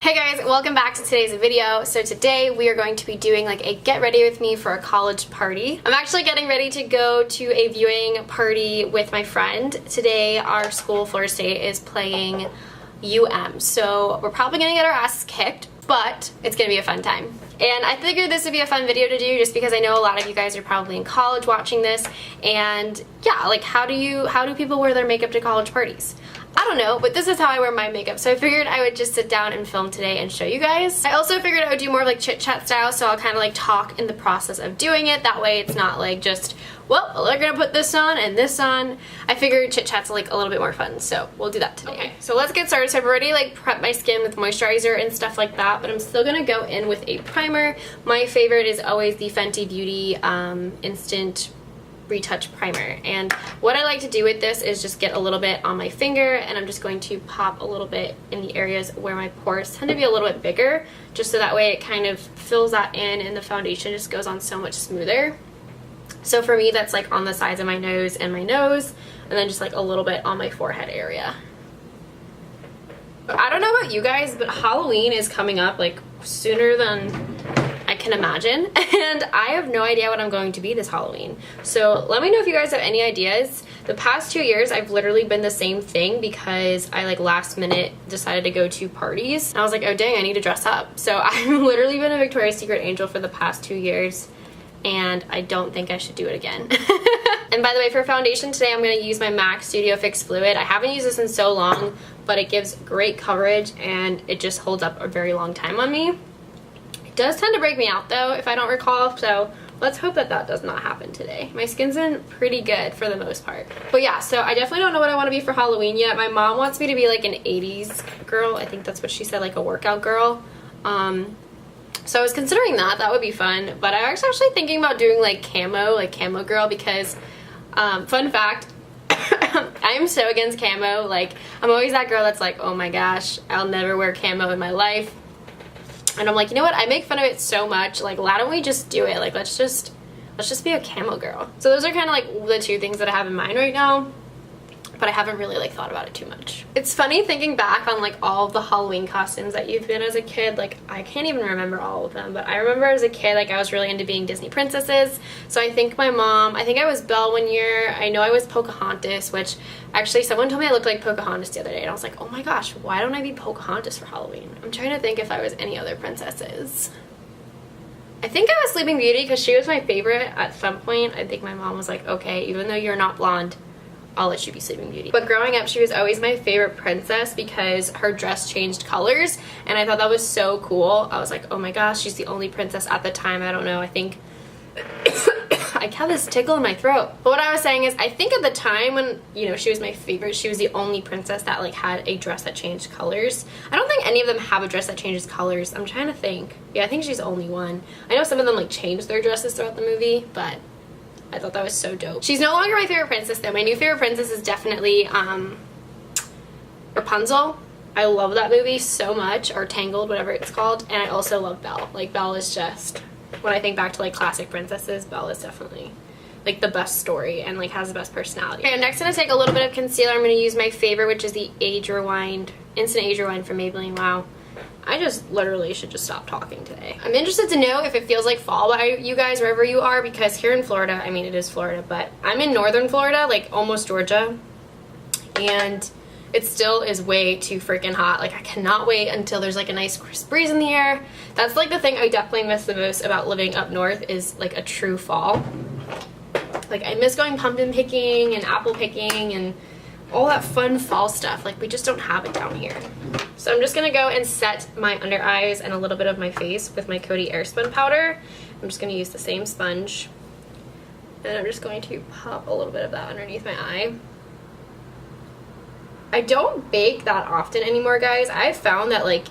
Hey guys, welcome back to today's video. So today we are going to be doing like a get ready with me for a college party. I'm actually getting ready to go to a viewing party with my friend. Today our school, Florida State, is playing so we're probably gonna get our asses kicked, but it's gonna be a fun time. And I figured this would be a fun video to do just because I know a lot of you guys are probably in college watching this, and yeah, like how do people wear their makeup to college parties? I don't know, but this is how I wear my makeup, so I figured I would just sit down and film today and show you guys. I also figured I would do more of like chit chat style, so I'll kind of like talk in the process of doing it. That way it's not like just, well, we're gonna put this on and this on. I figured chit chat's like a little bit more fun, so we'll do that today. Okay, so let's get started. So I've already like prepped my skin with moisturizer and stuff like that, but I'm still gonna go in with a primer. My favorite is always the Fenty Beauty Instant Retouch Primer, and what I like to do with this is just get a little bit on my finger, and I'm just going to pop a little bit in the areas where my pores tend to be a little bit bigger, just so that way it kind of fills that in and the foundation just goes on so much smoother. So for me, that's like on the sides of my nose and then just like a little bit on my forehead area. I don't know about you guys, but Halloween is coming up like sooner than I can imagine, and I have no idea what I'm going to be this Halloween. So let me know if you guys have any ideas. The past 2 years I've literally been the same thing because I like last minute decided to go to parties, and I was like, oh dang, I need to dress up. So I've literally been a Victoria's Secret angel for the past 2 years, and I don't think I should do it again. And by the way, for foundation today I'm going to use my MAC Studio Fix Fluid. I haven't used this in so long, but it gives great coverage and it just holds up a very long time on me. It does tend to break me out though, if I don't recall, so let's hope that that does not happen today. My skin's been pretty good for the most part. But yeah, so I definitely don't know what I want to be for Halloween yet. My mom wants me to be like an 80s girl. I think that's what she said, like a workout girl. So I was considering that. That would be fun. But I was actually thinking about doing like camo girl, because fun fact, I am so against camo. Like, I'm always that girl that's like, oh my gosh, I'll never wear camo in my life. And I'm like, you know what? I make fun of it so much. Like, why don't we just do it? Like, let's just be a camo girl. So those are kind of like the two things that I have in mind right now, but I haven't really like thought about it too much. It's funny thinking back on like all of the Halloween costumes that you've been as a kid. Like, I can't even remember all of them, but I remember as a kid, like I was really into being Disney princesses. So I think my mom, I think I was Belle one year. I know I was Pocahontas, which actually someone told me I looked like Pocahontas the other day, and I was like, oh my gosh, why don't I be Pocahontas for Halloween? I'm trying to think if I was any other princesses. I think I was Sleeping Beauty because she was my favorite at some point. I think my mom was like, okay, even though you're not blonde, I'll let you be Sleeping Beauty. But growing up, she was always my favorite princess because her dress changed colors, and I thought that was so cool. I was like, oh my gosh, she's the only princess at the time. I don't know, I think I have this tickle in my throat. But what I was saying is, I think at the time when, you know, she was my favorite, she was the only princess that like had a dress that changed colors. I don't think any of them have a dress that changes colors. I'm trying to think. Yeah, I think she's the only one. I know some of them like changed their dresses throughout the movie, but I thought that was so dope. She's no longer my favorite princess though. My new favorite princess is definitely Rapunzel. I love that movie so much, or Tangled, whatever it's called. And I also love Belle. Like, Belle is just, when I think back to like classic princesses, Belle is definitely like the best story and like has the best personality. Okay, I'm next gonna take a little bit of concealer. I'm gonna use my favorite, which is the Instant Age Rewind from Maybelline. Wow. I just literally should just stop talking today. I'm interested to know if it feels like fall by you guys wherever you are, because here in Florida, I mean it is Florida, but I'm in northern Florida, like almost Georgia, and it still is way too freaking hot. Like, I cannot wait until there's like a nice crisp breeze in the air. That's like the thing I definitely miss the most about living up north, is like a true fall. Like, I miss going pumpkin picking and apple picking and all that fun fall stuff. Like, we just don't have it down here. So I'm just gonna go and set my under eyes and a little bit of my face with my Coty Airspun powder. I'm just gonna use the same sponge, and I'm just going to pop a little bit of that underneath my eye. I don't bake that often anymore, guys. I've found that like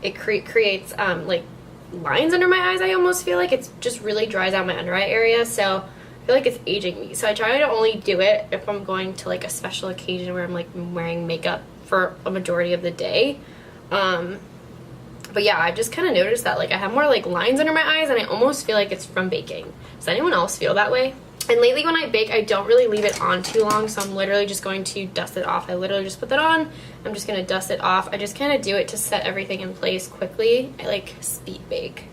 it creates like lines under my eyes. I almost feel like it just really dries out my under eye area, so I feel like it's aging me. So I try to only do it if I'm going to like a special occasion where I'm like wearing makeup for a majority of the day. But yeah, I've just kind of noticed that like I have more like lines under my eyes, and I almost feel like it's from baking. Does anyone else feel that way? And lately when I bake, I don't really leave it on too long, so I'm literally just going to dust it off. I literally just put that on. I'm just going to dust it off. I just kind of do it to set everything in place quickly. I like speed bake.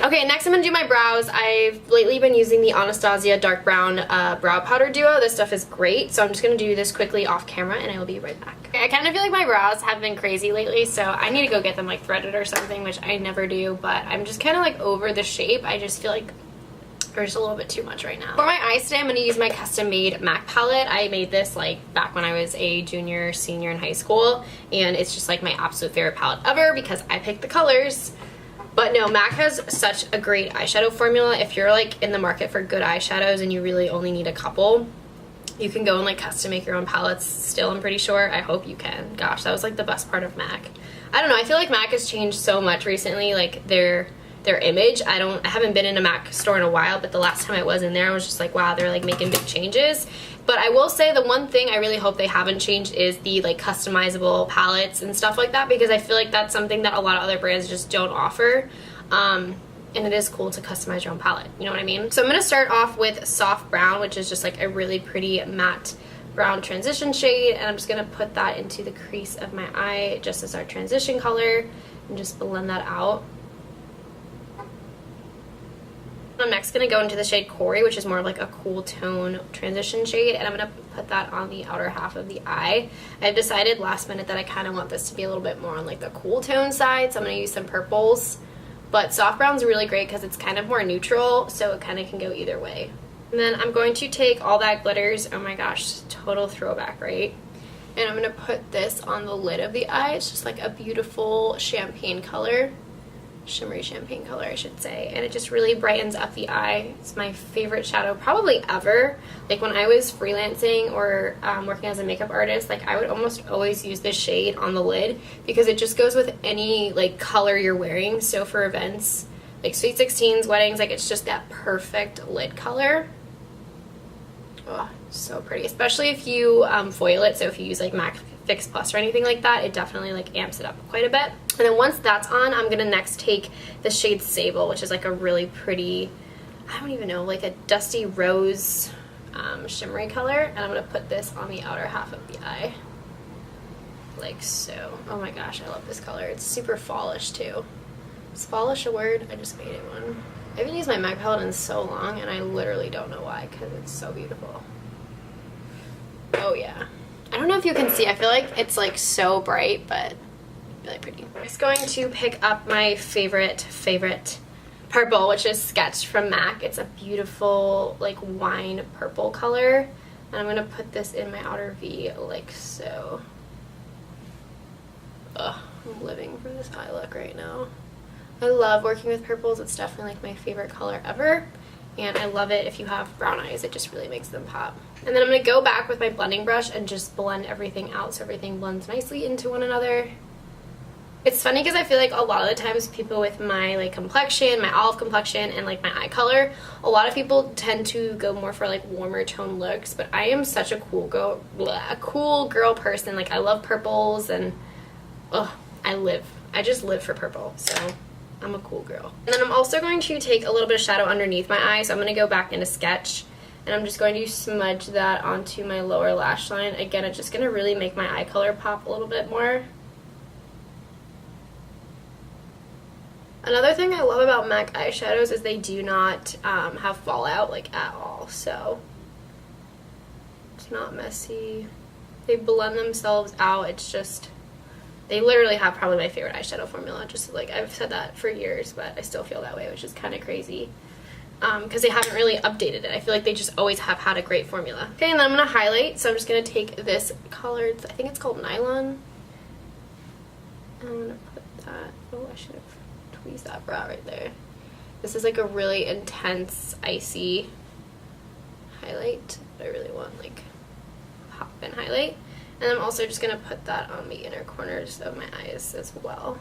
Okay, next I'm going to do my brows. I've lately been using the Anastasia dark brown brow powder duo. This stuff is great, so I'm just going to do this quickly off camera and I will be right back. Okay, I kind of feel like my brows have been crazy lately, so I need to go get them like threaded or something, which I never do, but I'm just kind of like over the shape. I just feel like there's a little bit too much right now. For my eyes today, I'm going to use my custom made MAC palette. I made this like back when I was a junior, senior in high school, and it's just like my absolute favorite palette ever because I picked the colors. But no, MAC has such a great eyeshadow formula. If you're like in the market for good eyeshadows and you really only need a couple, you can go and like custom make your own palettes still, I'm pretty sure. I hope you can. Gosh, that was like the best part of MAC. I don't know, I feel like MAC has changed so much recently, like their image. I haven't been in a MAC store in a while, but the last time I was in there I was just like, wow, they're like making big changes. But I will say the one thing I really hope they haven't changed is the like customizable palettes and stuff like that, because I feel like that's something that a lot of other brands just don't offer. And it is cool to customize your own palette, you know what I mean? So I'm going to start off with Soft Brown, which is just like a really pretty matte brown transition shade, and I'm just going to put that into the crease of my eye just as our transition color and just blend that out. I'm next going to go into the shade Quarry, which is more of like a cool tone transition shade, and I'm going to put that on the outer half of the eye. I've decided last minute that I kind of want this to be a little bit more on like the cool tone side, so I'm going to use some purples. But Soft Brown's really great because it's kind of more neutral, so it kind of can go either way. And then I'm going to take All That Glitters, oh my gosh, total throwback, right? And I'm going to put this on the lid of the eye. It's just like a beautiful champagne color. Shimmery champagne color, I should say, and it just really brightens up the eye. It's my favorite shadow probably ever. Like when I was freelancing or working as a makeup artist, like I would almost always use this shade on the lid because it just goes with any like color you're wearing. So for events like Sweet 16s, weddings, like it's just that perfect lid color. Oh, so pretty, especially if you foil it. So if you use like MAC Fix Plus or anything like that, it definitely like amps it up quite a bit. And then once that's on, I'm gonna next take the shade Sable, which is like a really pretty, I don't even know, like a dusty rose shimmery color, and I'm gonna put this on the outer half of the eye, like so. Oh my gosh, I love this color. It's super fallish too. Is fallish a word? I just made it one. I haven't used my MAC palette in so long, and I literally don't know why, because it's so beautiful. Oh yeah. I don't know if you can see, I feel like it's like so bright, but really pretty. I'm just going to pick up my favorite purple, which is Sketch from MAC. It's a beautiful like wine purple color, and I'm gonna put this in my outer V like so. Ugh, I'm living for this eye look right now. I love working with purples. It's definitely like my favorite color ever, and I love it if you have brown eyes. It just really makes them pop. And then I'm going to go back with my blending brush and just blend everything out so everything blends nicely into one another. It's funny because I feel like a lot of the times people with my like complexion, my olive complexion, and like my eye color, a lot of people tend to go more for like warmer tone looks, but I am such a cool girl person. Like I love purples, and I just live for purple, so I'm a cool girl. And then I'm also going to take a little bit of shadow underneath my eye, so I'm going to go back into Sketch, and I'm just going to smudge that onto my lower lash line. Again, it's just going to really make my eye color pop a little bit more. Another thing I love about MAC eyeshadows is they do not have fallout like at all, so it's not messy. They blend themselves out. It's just, they literally have probably my favorite eyeshadow formula. Just like I've said that for years, but I still feel that way, which is kind of crazy. Because they haven't really updated it. I feel like they just always have had a great formula. Okay, and then I'm going to highlight. So I'm just going to take this color, I think it's called Nylon. I'm going to put that, oh I should have tweezed that brow right there. This is like a really intense, icy highlight. I really want like pop and highlight. And I'm also just going to put that on the inner corners of my eyes as well.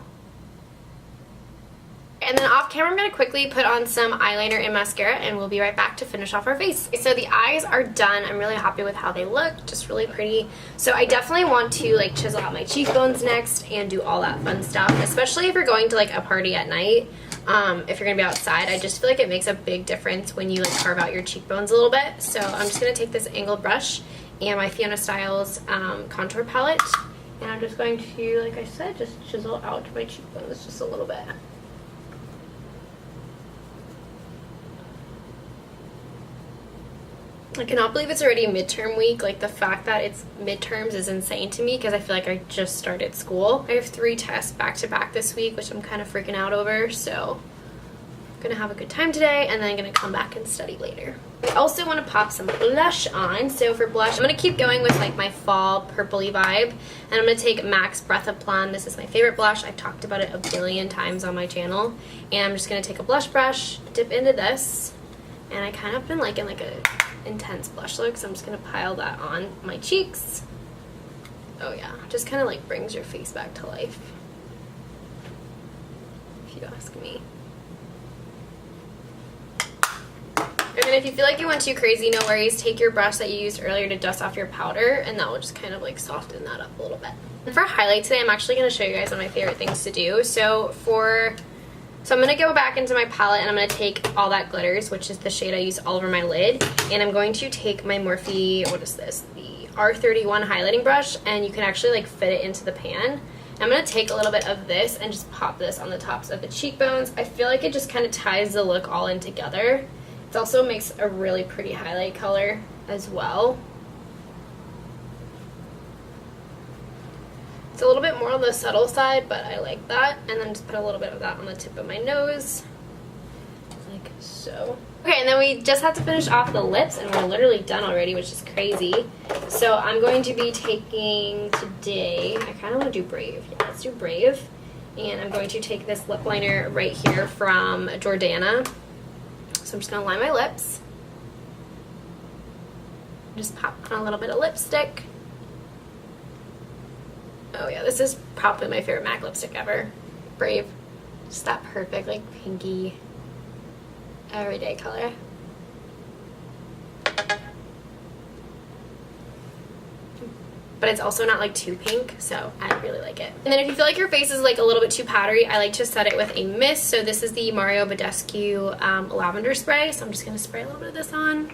And then off camera, I'm going to quickly put on some eyeliner and mascara, and we'll be right back to finish off our face. So the eyes are done. I'm really happy with how they look, just really pretty. So I definitely want to like chisel out my cheekbones next and do all that fun stuff, especially if you're going to like a party at night. If you're gonna be outside, I just feel like it makes a big difference when you like carve out your cheekbones a little bit. So I'm just gonna take this angled brush and my Fiona Styles contour palette, and I'm just going to, like I said, just chisel out my cheekbones just a little bit. I cannot believe it's already midterm week. Like, the fact that it's midterms is insane to me because I feel like I just started school. I have 3 tests back to back this week, which I'm kind of freaking out over, so I'm gonna have a good time today and then I'm gonna come back and study later. I also want to pop some blush on. So for blush, I'm gonna keep going with like my fall purpley vibe, and I'm gonna take MAC's Breath of Plum. This is my favorite blush. I've talked about it a billion times on my channel, and I'm just gonna take a blush brush, dip into this, and I kind of been liking like a intense blush look, so I'm just gonna pile that on my cheeks. Oh yeah, just kind of like brings your face back to life, if you ask me. And then if you feel like you went too crazy, no worries. Take your brush that you used earlier to dust off your powder, and that will just kind of like soften that up a little bit. And for highlight today, I'm actually going to show you guys one of my favorite things to do. So I'm going to go back into my palette, and I'm going to take All That Glitters, which is the shade I use all over my lid, and I'm going to take my Morphe, what is this, the R31 highlighting brush, and you can actually like fit it into the pan. I'm going to take a little bit of this and just pop this on the tops of the cheekbones. I feel like it just kind of ties the look all in together. It also makes a really pretty highlight color as well. It's a little bit more on the subtle side, but I like that. And then just put a little bit of that on the tip of my nose, like so. Okay, and then we just have to finish off the lips, and we're literally done already, which is crazy. So I'm going to be taking today, I kind of want to do Brave. Yeah, let's do Brave. And I'm going to take this lip liner right here from Jordana. So I'm just going to line my lips. Just pop on a little bit of lipstick. Oh yeah, this is probably my favorite MAC lipstick ever. Brave. Just that perfect, like, pinky, everyday color. But it's also not like too pink, so I really like it. And then if you feel like your face is like a little bit too powdery, I like to set it with a mist. So this is the Mario Badescu lavender spray. So I'm just gonna spray a little bit of this on.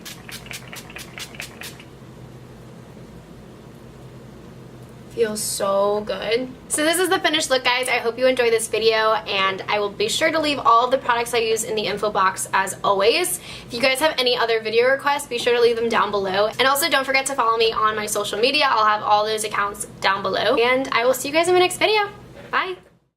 Feels so good. So this is the finished look, guys. I hope you enjoyed this video, and I will be sure to leave all of the products I use in the info box as always. If you guys have any other video requests, be sure to leave them down below. And also don't forget to follow me on my social media. I'll have all those accounts down below. And I will see you guys in my next video. Bye.